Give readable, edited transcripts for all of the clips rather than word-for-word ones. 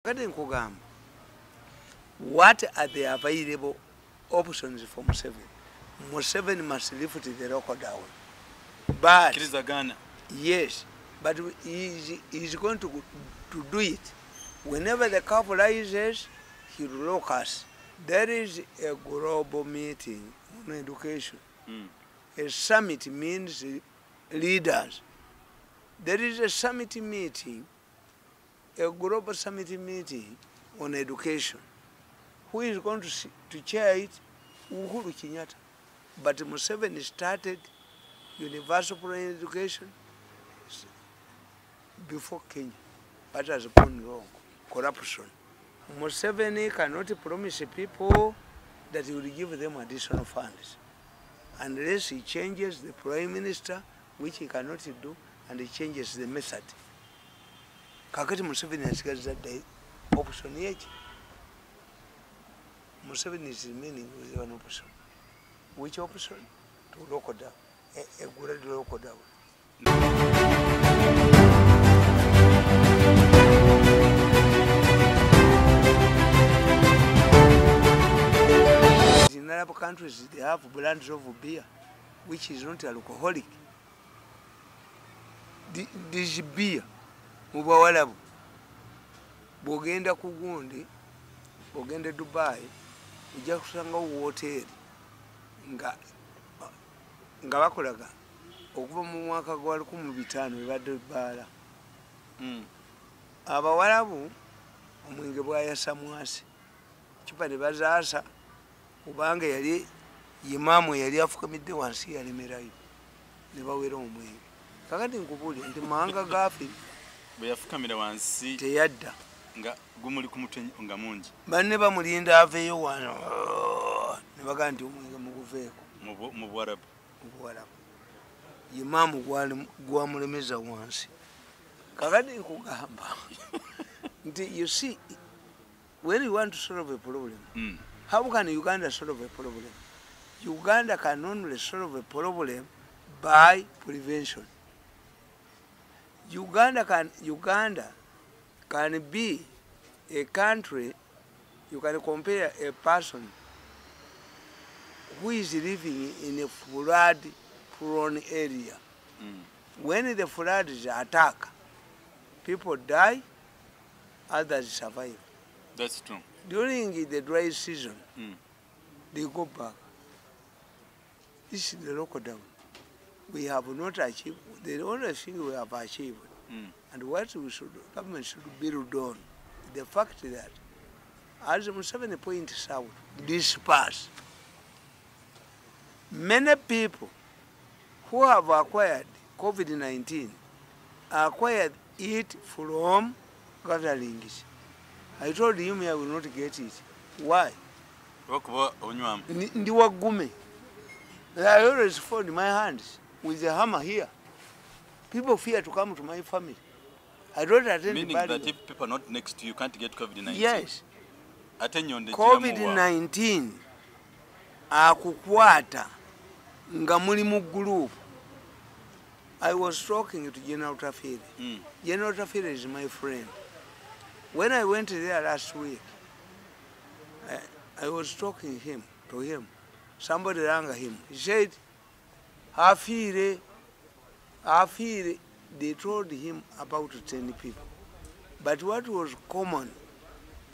What are the available options for Museveni? Museveni must lift the local down. But yes, but he is going to do it. Whenever the curve rises, he will lock us. There is a global meeting on education. A summit means leaders. There is a summit meeting, a global summit meeting on education. Who is going to chair it? Uhuru Kenyatta. But Museveni started universal primary education before Kenya. That has gone wrong. Corruption. Museveni cannot promise people that he will give them additional funds unless he changes the prime minister, which he cannot do, and he changes the method. Kakati Museveni has got that option yet. Museveni is remaining with one option. Which option? To lock down. A good lock down. In Arab countries, they have brands of beer, which is not alcoholic. This beer, Mubawalabu, Bogenda Kugundi, Bogenda Dubai, Jakusanga hotel, Ngawakulaga, okuva mu mwaka gwa 1500 ebadde bbaala. Abawalabu omwenge bwayasa mwasi. Kipa ne bazaasa kubanga yali imaamu yali afukamidde wansi yalemerayo ne bawera omwenge. Kakati nkubuli nti mawanga gafe bwe yafukamira wansi teyadda nga gumuli ku mutwe nga mungi. Banne bamulinda aveeyo wano ne bagaa nti omwenge muguveeko mu Bwarabu. Imaamu gwamulemeza wansi. Kakati nkugamba nti you see, when you want to solve a problem, how can Uganda solve a problem? Uganda can only solve a problem by prevention. Uganda can be a country. You can compare a person who is living in a flood-prone area. When the floods attack, people die, others survive. That's true. During the dry season, they go back. This is the lockdown. We have not achieved the only thing we have achieved. And what government should build on the fact that, as Museveni points out, disperse. Many people who have acquired COVID-19 acquired it from gatherings. I told him I will not get it. Why? Ndiwagume. I always fold my hands with a hammer here. People fear to come to my family. I don't attend. Meaning that if people are not next to you, can't get COVID-19? Yes. COVID-19 akukwata nga muli mu group. I was talking to General Tafiri. General Tafiri is my friend. When I went there last week, I was talking to him. Somebody rang him. He said, Hafire, they told him about 10 people. But what was common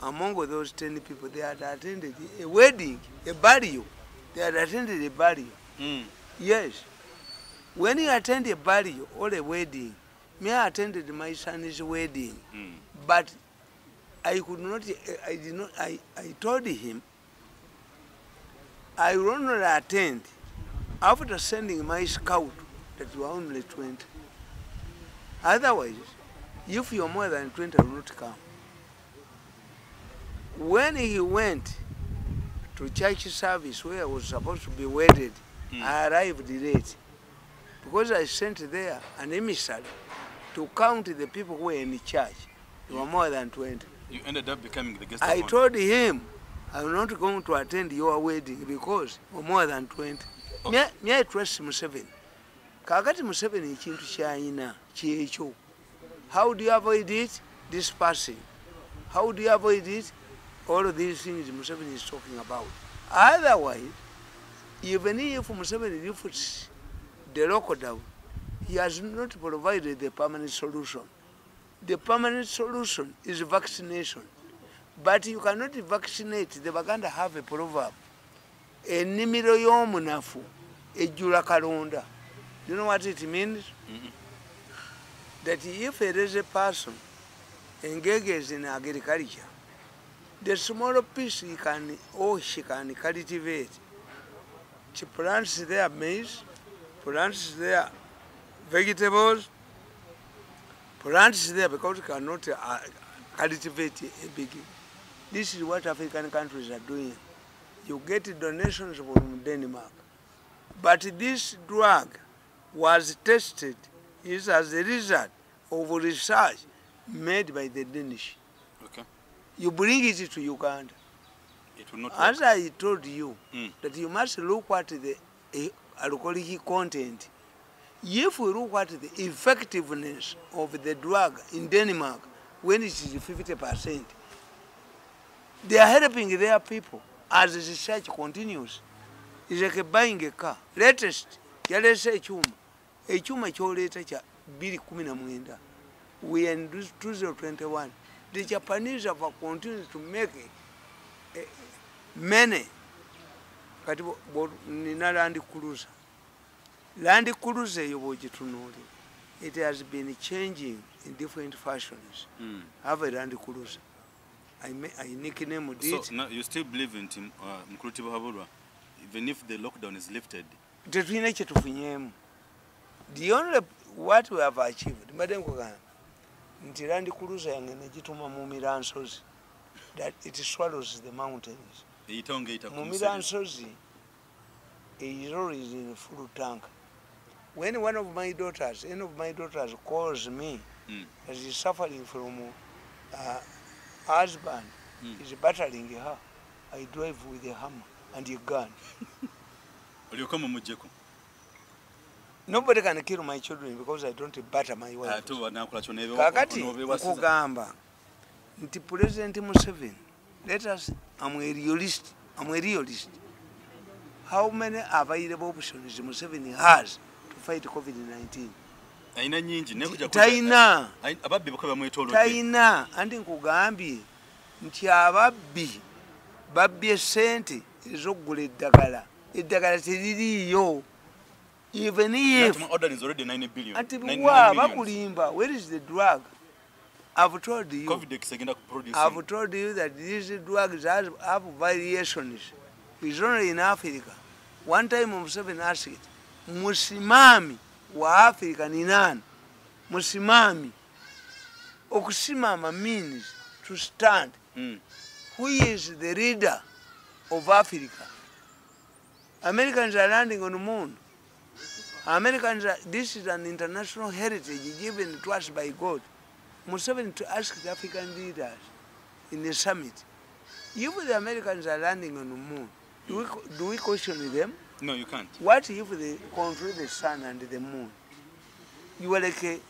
among those 10 people, they had attended a wedding, a burial. They had attended a burial. Yes. When you attend a burial or a wedding, me I attended my son's wedding. But I could not, I told him, I will not attend after sending my scout that were only 20. Otherwise, if you are more than 20, I will not come. When he went to church service where I was supposed to be wedded, I arrived late because I sent there an emissary to count the people who were in the church. There were more than 20. You ended up becoming the guest. I told him, I'm not going to attend your wedding because we're more than 20. Okay. Me I trust Museveni. Kakati Museveni chintu kyayina kyekyo. How do you avoid it? Dispersing. How do you avoid it? All of these things Museveni is talking about. Otherwise, even if Museveni lifts the lockdown, he has not provided the permanent solution. The permanent solution is vaccination. But you cannot vaccinate. The Baganda have a proverb. Enimiro yomunafu, ejula kalonda. Do you know what it means? That if there is a person engaged in agriculture, the smaller piece he can or she can cultivate. She plants their maize, plants their vegetables, plants there because you cannot cultivate a big. This is what African countries are doing. You get donations from Denmark. But this drug was tested is as a result of research made by the Danish. Okay. You bring it to Uganda. It will not work. As I told you, that you must look at the alcoholic content. If we look at the effectiveness of the drug in Denmark, when it is 50%, they are helping their people as the research continues. It's like buying a car. Latest, yalese echuma choleta cha 2019. We are in 2021. The Japanese have continued to make many. Nina Land Cruiser. Land Cruiser it has been changing in different fashions. Have a Land Cruiser. I nickname it. So now you still believe in Mkurutibu Haburwa, even if the lockdown is lifted? The only what we have achieved, Madam Kogan, Land Cruiser and that it swallows the mountains. Mumiransozi is always in a full tank. When one of my daughters, calls me as he's suffering from husband, is battering her, I drive with a hammer and a gun. Nobody can kill my children because I don't batter my wife. Kakati kugamba nti President Museveni, let us, I'm a realist. How many available options Museveni has to fight COVID-19? Taina andi nkugambye nti ababbi babbye sente ez'okugula eddagala teririiyo. Even if that order is already 90 billion. Bakulimba, where is the drug? I've told you. I've told you that these drugs have variations. It's only in Africa. One time Museveni asked, Musimami wa Africa ni nani? Musimami. Okusimama means to stand. Who is the leader of Africa? Americans are landing on the moon. This is an international heritage given to us by God. Museveni to ask the African leaders in the summit, if the Americans are landing on the moon, do we question them? No, you can't. What if they control the sun and the moon? You are like a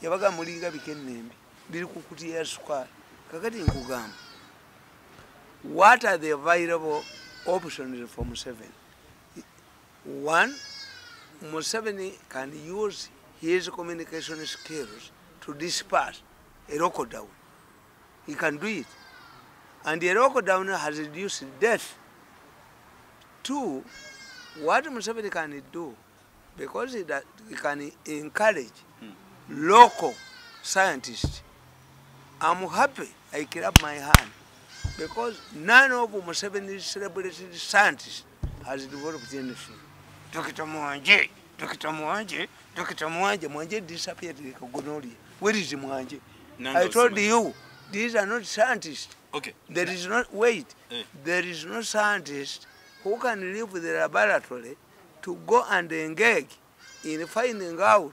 yabaga mulinga bikenembi biri kukutiya sukari kakati nkugamba. What are the available options for Museveni? One, Museveni can use his communication skills to disperse a lockdown. He can do it. And the lockdown has reduced death. Two, what Museveni can do, because he can encourage local scientists. I'm happy I clap my hand because none of Museveni's celebrated scientists has developed anything. Dr. Mwanje disappeared like a gonorrhea. Where is Mwanje? I told you, these are not scientists. Okay. There is not, wait, there is no scientist who can leave the laboratory to go and engage in finding out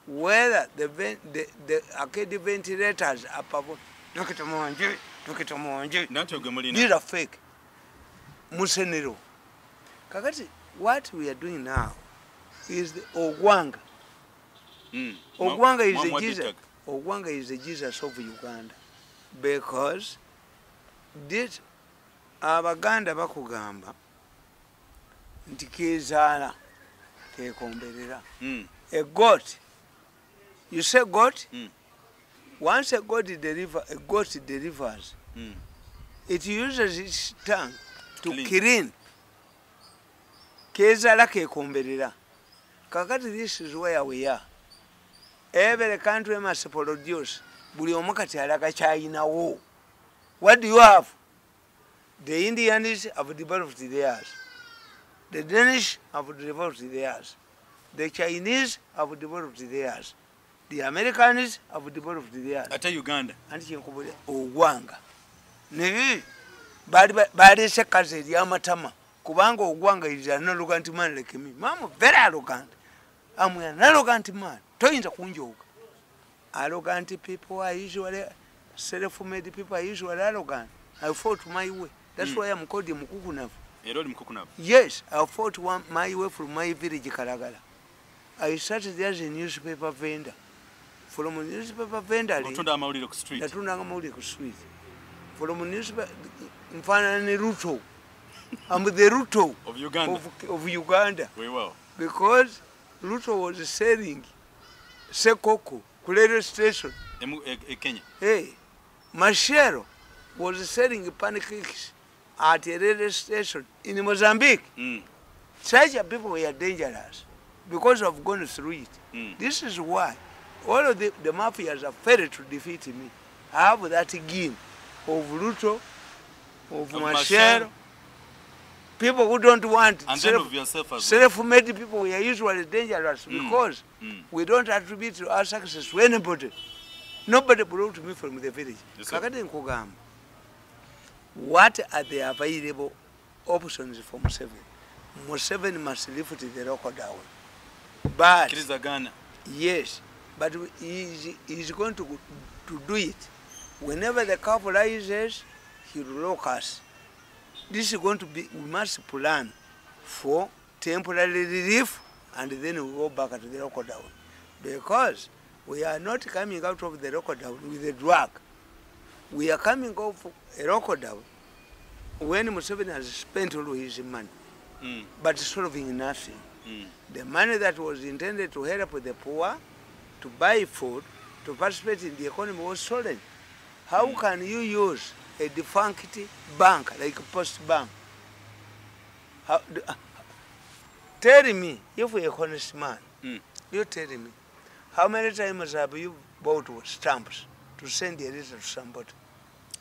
whether the arcade ventilators are performing. Dr. Mwanje. These are fake. Musenero. Kakati, what we are doing now is the Ogwanga. Ogwanga is the Jesus. Ogwanga is the Jesus of Uganda, because This abaganda bakugamba nti kezaala kekomberera. A goat, you say goat? Once a goat delivers, it uses its tongue to clean. Kezaala kekomberera. Kakati, this is where we are. Every country must produce. Buli omu kati alaga kyayinawo. What do you have? The Indians have developed theirs. The Danish have developed theirs. The Chinese have developed theirs. The Americans have developed theirs. Ate Uganda. Anti kyenkubulira Ogwanga. Naye bali sekaze ery'amatama kubanga Ogwanga is an arrogant man like me. I'm very arrogant. I'm an arrogant man. Toyinza kunjoga. Arrogant people are usually self-made people are usually arrogant. I fought my way. That's why I'm called Mukukunavu. Yes, I fought my way from my village, Karagala. I started as a newspaper vendor. From a newspaper vendor, street. From a newspaper, Ruto. I'm the Ruto of Uganda. Very well. Because Ruto was selling Sekoko, radio station. Kenya. Hey, Machero was selling pancakes at a radio station in Mozambique. Such people were dangerous because of going through it. This is why all of the mafias have failed to defeat me. I have that game of Ruto, of Machero. People who don't want self-made people, we are usually dangerous because we don't attribute to our success to anybody. Nobody brought me from the village. What are the available options for Museveni? Museveni must lift the record down. But yes, but he is going to do it. Whenever the calf rises, he will lock us. This is going to be, we must plan for temporary relief and then we go back to the record down. Because we are not coming out of the record down with a drug. We are coming off a record down when Museveni has spent all his money, but solving nothing. The money that was intended to help the poor, to buy food, to participate in the economy was stolen. How can you use a defunct bank like Post Bank? Tell me, if you're a honest man, you tell me, how many times have you bought stamps to send a letter to somebody?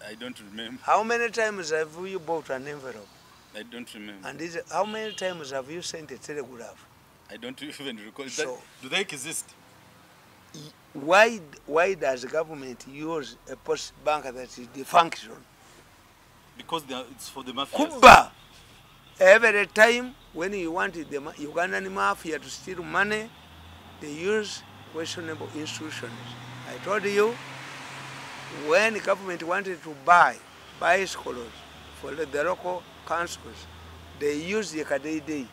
I don't remember. How many times have you bought an envelope? I don't remember. And how many times have you sent a telegraph? I don't even recall. So, do they exist? Why does the government use a post bank that is defunction? Because it's for the mafia. Kuba! Every time when you wanted the Ugandan mafia to steal money, they use questionable institutions. I told you, when the government wanted to buy bicycles for the local councils, they used the Kadei.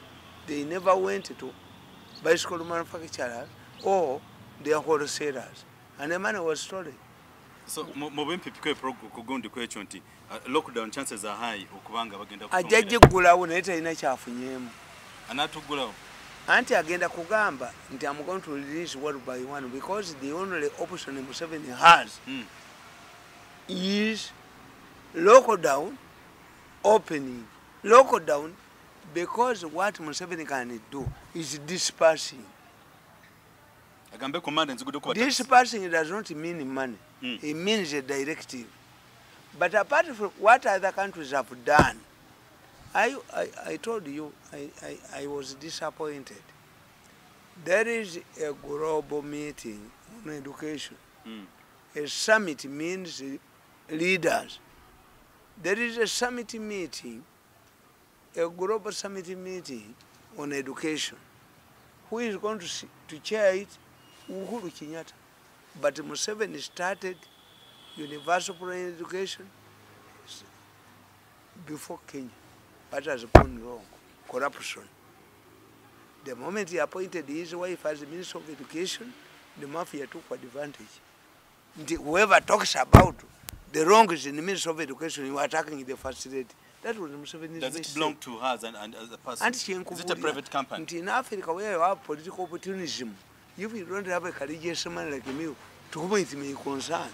They never went to bicycle manufacturers or their wholesalers, and the money was stolen. So, lockdown chances are high. Anti agenda kugamba nti I'm going to release one by one because the only option Museveni has is lockdown, opening. Lockdown, because what Museveni can do is dispersing. Dispersing does not mean money. It means a directive. But apart from what other countries have done, I told you, I was disappointed. There is a global meeting on education. A summit means leaders. There is a summit meeting, a global summit meeting on education. Who is going to chair it? Uhuru Kenyatta. But Museveni started universal primary education before Kenya. What has gone wrong? Corruption. The moment he appointed his wife as the Minister of Education, the mafia took advantage. Whoever talks about the wrong is in the Ministry of Education, you are attacking the first lady. That was Museveni's Does it belong to her as a person? And is it a private company? In Africa, where you have political opportunism, if you don't have a courageous man like me, to whom it may concern,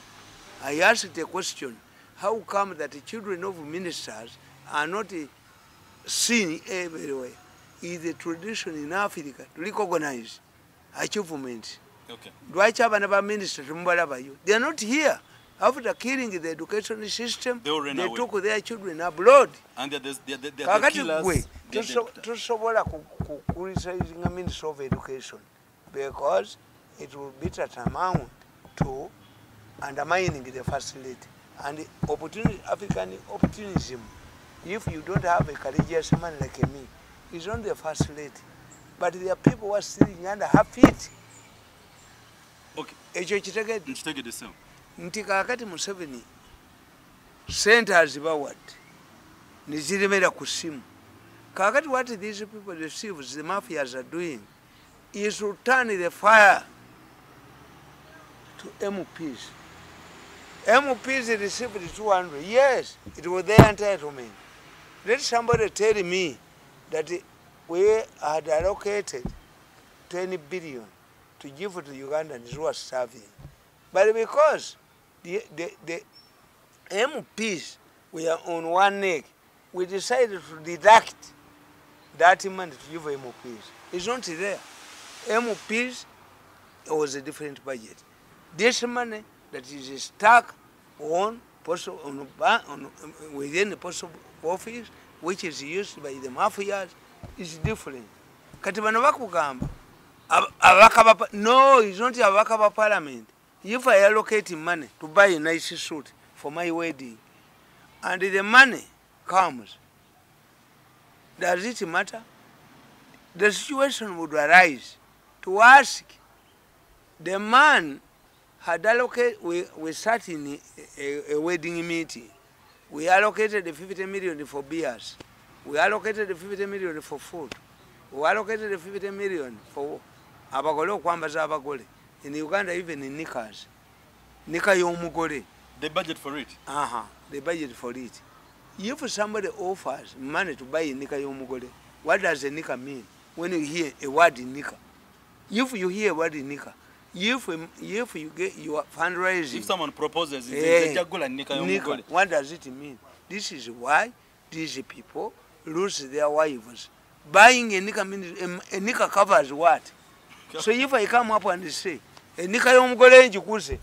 I asked a question: how come that the children of ministers are not seen everywhere? Is the tradition in Africa to recognize achievements? Okay. They are not here. After killing the education system, they took their children abroad. And they're the killers. Tosobola criticizing a Minister of Education because it will be tantamount to undermining the facility and the African opportunism. If you don't have a courageous man like me, it's on the facility. But there are people who are sitting under her feet. Okay. Nti kakati Museveni centers bawad nizirimera ku simu. Kakati what these people receive, the mafias are doing, is to turn the fire to MPs. MPs received 200. Yes, it was their entitlement. Let somebody tell me that we had allocated 20 billion to give to Ugandans who are starving. But because the MPs were on one neck, we decided to deduct that money to give MPs. It's not there. MPs was a different budget. This money that is stuck on within the post office, which is used by the mafias, is different. Katibana bakugamba abakaba, no, it's not abakaba parliament. If I allocate money to buy a nice suit for my wedding, and the money comes, does it matter? The situation would arise to ask the man had allocated, we sat in a wedding meeting. We allocated the 50 million for beers. We allocated the 50 million for food. We allocated the 50 million for abagole kwambaza abagole. In Uganda, even in Nikas, Nika Yomugore. They budget for it. They budget for it. If somebody offers money to buy a Nika Yomugore, what does a Nika mean? When you hear a word in Nika, if you hear a word in Nika, if you get your fundraising, if someone proposes, Nika, what does it mean? This is why these people lose their wives. Buying a Nika means a Nika covers what? So if I come up and say, Nika Yomugole njikuse,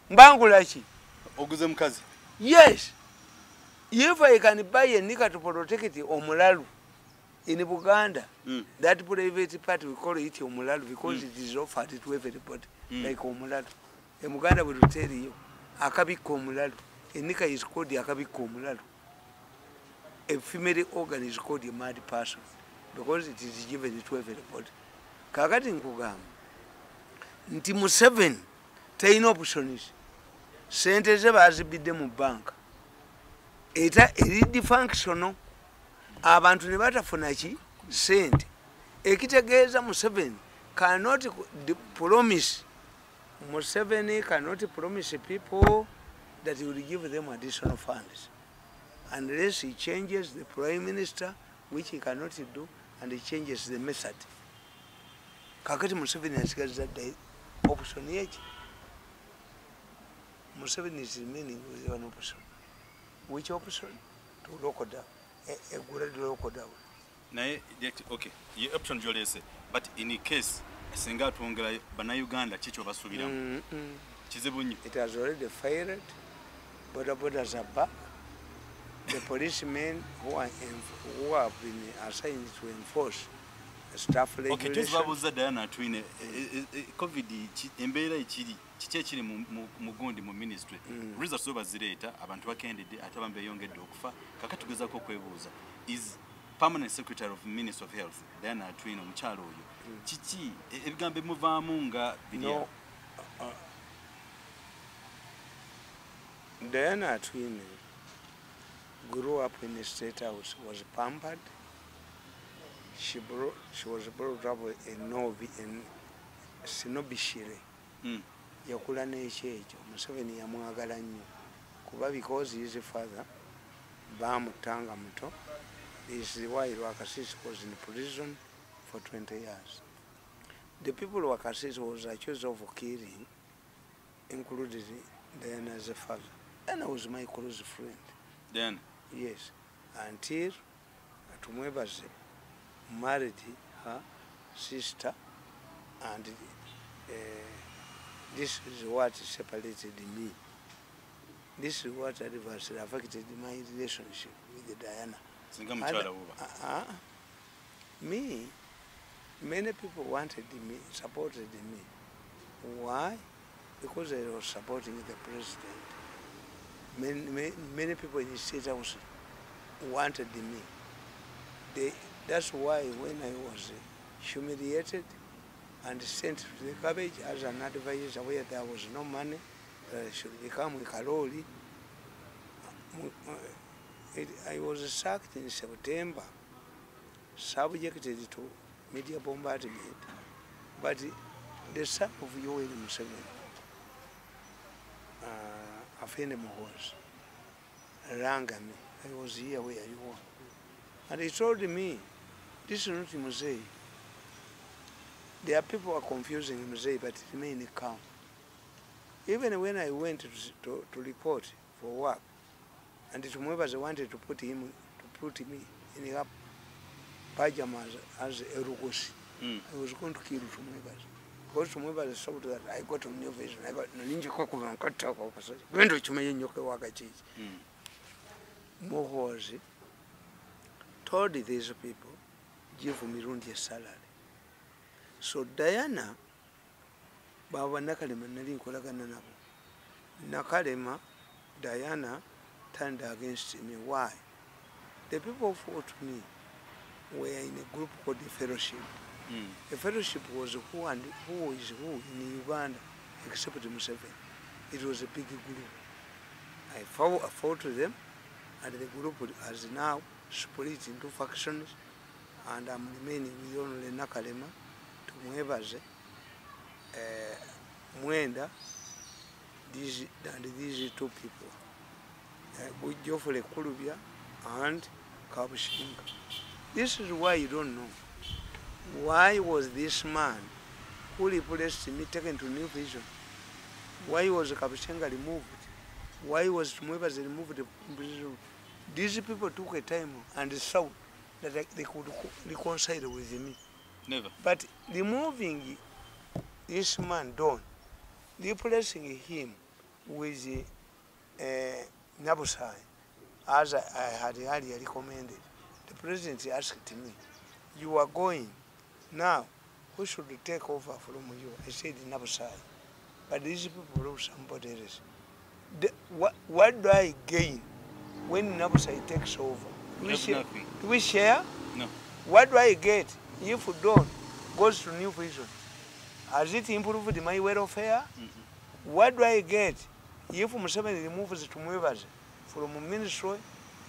mbangulachi. Oguze mkazi. Yes. If I can buy a Nika to protect it omulalu in Buganda, that private party we call it omulalu because it is offered to everybody like omulalu. In Buganda will tell you, akabiko omulalu. A Nika is called the akabiko omulalu. A female organ is called a mad person because it is given to everybody. Kakati nkugamba nti Museveni taina options sente ze bazibidde mu bank eta eri dysfunctional abantu ne batafuna ki sente ekitegeeza Museveni cannot promise people that he will give them additional funds unless he changes the prime minister, which he cannot do, and he changes the method. Kakati Museveni asigaza the option yeki. Museveni is remaining with one option. Which option? To local down. A good local down. Okay, your option jolese. But in a case, singa tuongela bana Uganda chicho basubiramu. Chizebunyi. It has already fired. Borders are back. The policemen who have been assigned to enforce staff regulation. Okay, tuzibabuza Diana Twine COVID embeera ekiri kiki ekiri mu gundi mu ministry. Results zo bazireta abantu bakendede ate bambe yongedde okufa kakatugezako okwebuuza is permanent secretary of Ministry of Health Diana Twine omukyalo oyo kiki ebigambo muvaamu nga no. Diana Twine grew up in a state house, was pampered. She was brought up in Sinobishire. Yakula n'ekyo Museveni yamwagala nnyo Kuba because he is a father, Bamutanga Muto. This is why Rwakasisi was in prison for 20 years. The people of Rwakasisi was accused of killing, included Diana as a father. Diana was my close friend. Then? Yes. Until Tumwebaze married her sister, and this is what separated me. This is what adversely affected my relationship with Diana. Me, many people wanted me, supported me. Why? Because I was supporting the president. Many people in the state house wanted me. That's why when I was humiliated and sent to the cabbage as an advisor where there was no money, I should become a Karoli. I was sacked in September, subjected to media bombardment, but the son of Yoweri Museveni, Afene Mohos, rang me. I was here where you were. And he told me, this is not Musei. There are people who are confusing Musei, but remain calm. Even when I went to report for work, and Tumwebaze wanted to put me in a pajamas as a Rugosi, I was going to kill Tumwebaze. Because Tumwebaze saw that I got a new vision. I got no ninja cocoa and cut talk of us. When do you mean you can work at cheese? Mohozi told these people, give me Rundi's salary. So Diana, Baba Nakalema Nari Kolaganabo. Nakalema, Diana turned against me. Why? The people who fought me were in a group called the Fellowship. The Fellowship was who is who in Uganda, except Museveni. It was a big group. I fought with them, and the group has now split into factions, and I'm remaining with only Nakalema, Tumwebaze, Mwenda, these two people. Geoffrey Kulubya and Kabushinga. This is why you don't know. Why was this man who replaced me taken to New Vision? Why was Kabushinga removed? Why was Tumwebaze removed? These people took a time and saw that they could reconcile with me. Never. But removing this man, Don, replacing him with Nabusai, as I had earlier recommended, the president asked me, you are going, now who should take over from you? I said Nabusai. But these people wrote somebody else. What do I gain when Nabusai takes over? Do we share? No. What do I get if Don goes to New Vision? Has it improved my welfare? What do I get if Museveni removes Tumwebaze from Ministry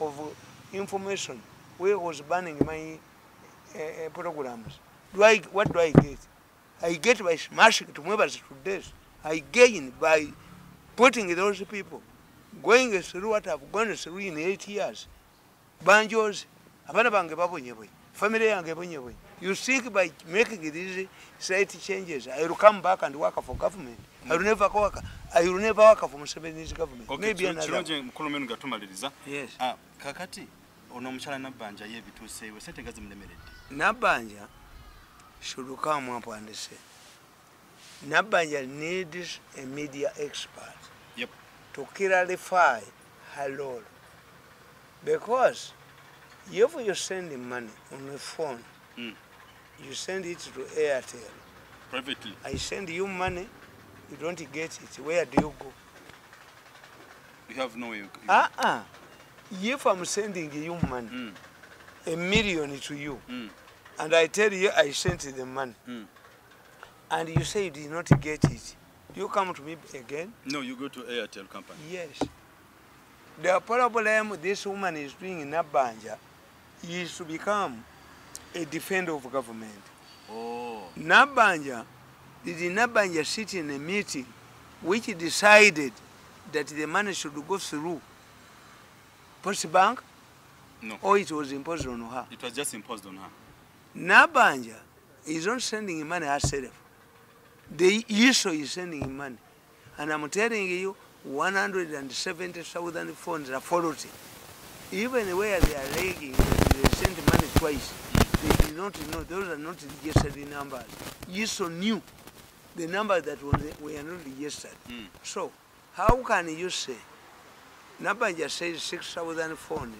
of Information, where was banning my programs? What do I get? I get by smashing Tumwebaze to death. I gain by putting those people going through what I've gone through in 8 years. Banjos, family. You think by making these slight changes, I will come back and work for government. I will never work. I will never work for Museveni's government. Okay, maybe another. Yes. Kakati, onomchala Nabanja ye bituse we sente ngazi mlemerede. Nabanja should come up and say, Nabanja needs a media expert. Yep. To clarify her role. Because if you send him money on the phone, you send it to Airtel. Privately. I send you money, you don't get it. Where do you go? You have no way. If I'm sending you money, $1 million to you, and I tell you I sent the money, and you say you did not get it, do you come to me again? No, you go to Airtel company. Yes. The problem this woman is doing in Nabanja is to become a defender of government. Oh. Nabanja, did Nabanja sit in a meeting which decided that the money should go through Post Bank? No. Or it was imposed on her? It was just imposed on her. Nabanja is not sending money herself. The issue is sending money. And I'm telling you, 170,000 phones are faulty. Even where they are lagging, they send money twice. They did not know, those are not registered numbers. ISO knew the numbers that were not registered. So, how can you say, Nabanja says 6,000 phones,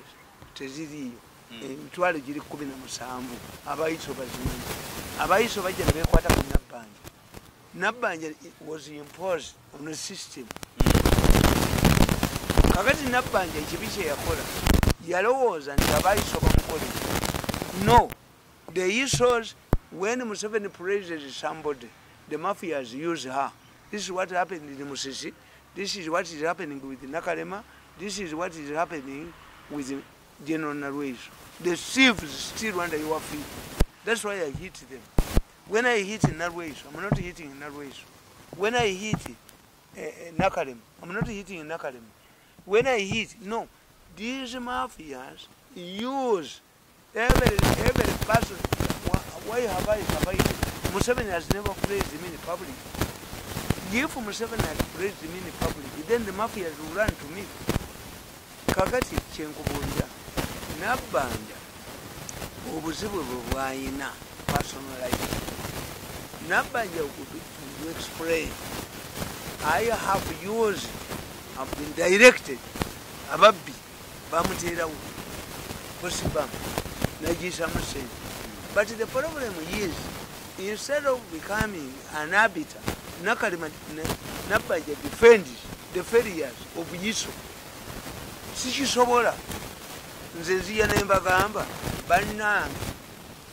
Teziriyo, Mitwalo giri 17, abayiso bazimanyi. Abayiso bajja ne beekwata ku Nabanja. Nabanja was imposed on a system. Kakati Nabanja ekibi kye yakola yalowooza nti abayiso bamukolera. No, the issues when Museveni praises somebody, the mafias use her. This is what happened in Musisi. This is what is happening with Nakalema. This is what is happening with General Narweso. The thieves still under your feet. That's why I hit them. When I hit Narweso, I'm not hitting Narweso. When I hit Nakalema, I'm not hitting Nakalema. When I hit, no, these mafias use every person. Why have I? Museveni has never praised him in public. If Museveni had praised him in public, then the mafias will run to me. Kakati Chenkubuja, Nabanja, obuzibu bwayina personal life. Nabanja would explain. I have used, I've been directed, Ababi, Bamutera, Posibam, Najisa Musen. But the problem is, instead of becoming an arbiter, Nabanja defends the failures of Yiso. Sikisobola nze nziya ne mbagamba bannange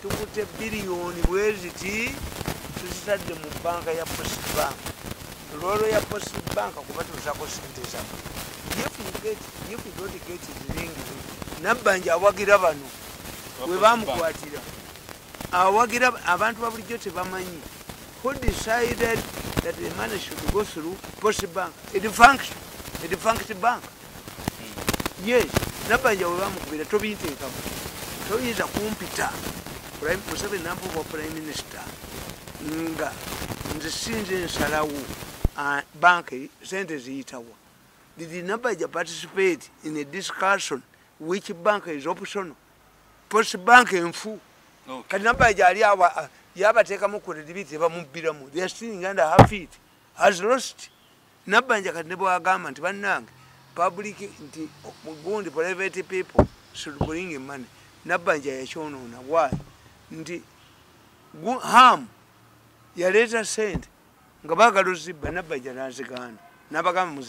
tukute biliyoni bweziti tuzitadde mu banka ya Post Bank. Lolo ya Post Bank kuba tuzako sente zako. If you don't get it ringi Nabanja awagira bano we bamukwatira awagira abantu babulijjo tebamanyi who decided that the money should go through Post Bank. It functioned bank. Yes, Nabanja we bamukubira tobiyiteekamu. Toyinza kumpita Museveni nampuwa Prime Minister nga nze sinze nsalawo banki sente ziyitawa. Did Nabanja participate in a discussion which bank is optional? Post Bank enfu. Kati Nabanja ali awa yabateekamu credibility bamubbiramu. They are still under her feet. Has lost. Nabanja kati ne bwagamba nti bannange public nti mugundi private people should bring in money. Nabanja yakyonoona. Why? Nti ham yaleeta sente nga baagala ozibba Nabanja n'azigaana n'abagamba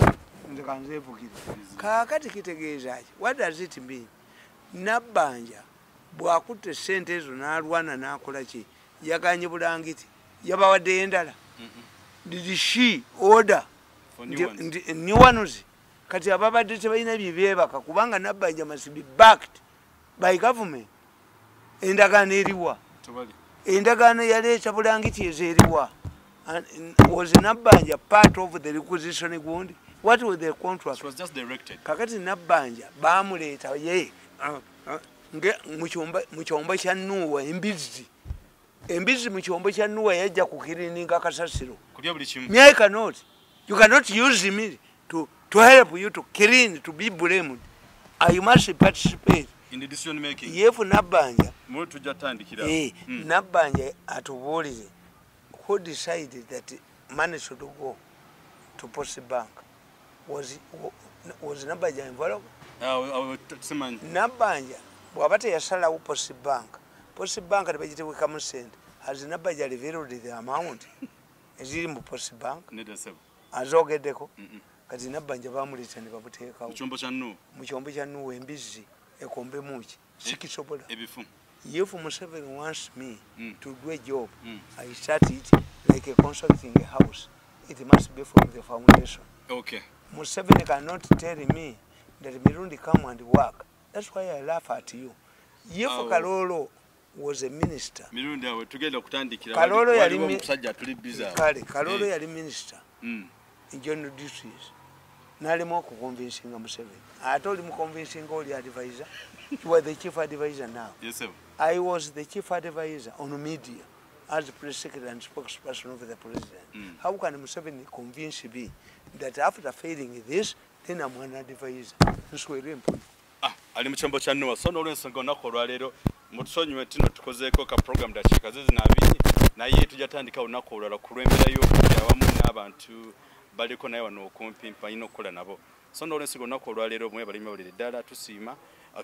nze kanzeevukire. Kaakati kitegeeza ki? What does it mean? Nabanja bw'akutte sente ezo n'alwana n'akola ki? Yaganye bulangiti yabawaddeyo endala. Did she order new ones? Kati ababadde tebalina byebyebaka kubanga Nabanja must be backed by government. Endagaano eriwa? Endagaano yaleeta bulangiti ezo eriwa? Was Nabanja part of the requisition gundi? What was the contract? It was just directed. Kakati Nabanja bamuleeta ye mu kyombo kya Nuuwa embizi. Embizi mu kyombo kya Nuuwa yajja kukirininga kasasiro. You cannot use me to help you to clean, to be blamed. I must participate in the decision making. If Nabanja, Nabanja atubuulire who decided that money should go to Post Bank? Was Nabanja involved? Nabanja bw'aba teyasalawo Post Bank. Post Bank tebagiteekamu sente. Has Nabanja revealed the amount eziri mu Post Bank? Azogeddeko. Kati Nabanja bamuleeta ne babuteekawo mu kyombo kya Nuuwa embizi ekombe muki sikisobola. If Museveni wants me to do a job, I start it like a constructing a house. It must be from the foundation. Okay. Museveni cannot tell me that Mirundi come and work. That's why I laugh at you. If Kalolo was a minister, Kalolo yali minister in general duties. nalema okuconvincinga Museveni ate oli muconvincinga oli advisor. You are the chief advisor now. Yes, sir. I was the chief advisor on media as the press secretary and spokesperson of the president. How can Museveni convince me that after failing this, then I'm an advisor? This is very important. Ali mu kyombo kya Noah so n'olw'ensonga olunaku olwaleero mutusonyiwe tino tukozeeko ka program dakiika zizi nabiri naye tujatandika olunaku olwala ku lw'embeera y'okudya awamu n'abantu baliko naye wano okumpi mpanyina okukola nabo so n'olw'ensonga olunaku olwaleero mwe balimi bawulire ddala tusiima.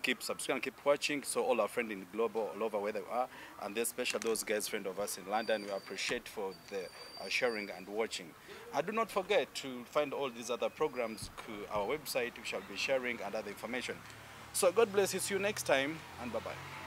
Keep subscribing, keep watching. So all our friends in the global, all over where they are, and especially those guys, friends of us in London, we appreciate for the sharing and watching. And do not forget to find all these other programs to our website. We shall be sharing and other information. So God bless you. See you next time, and bye-bye.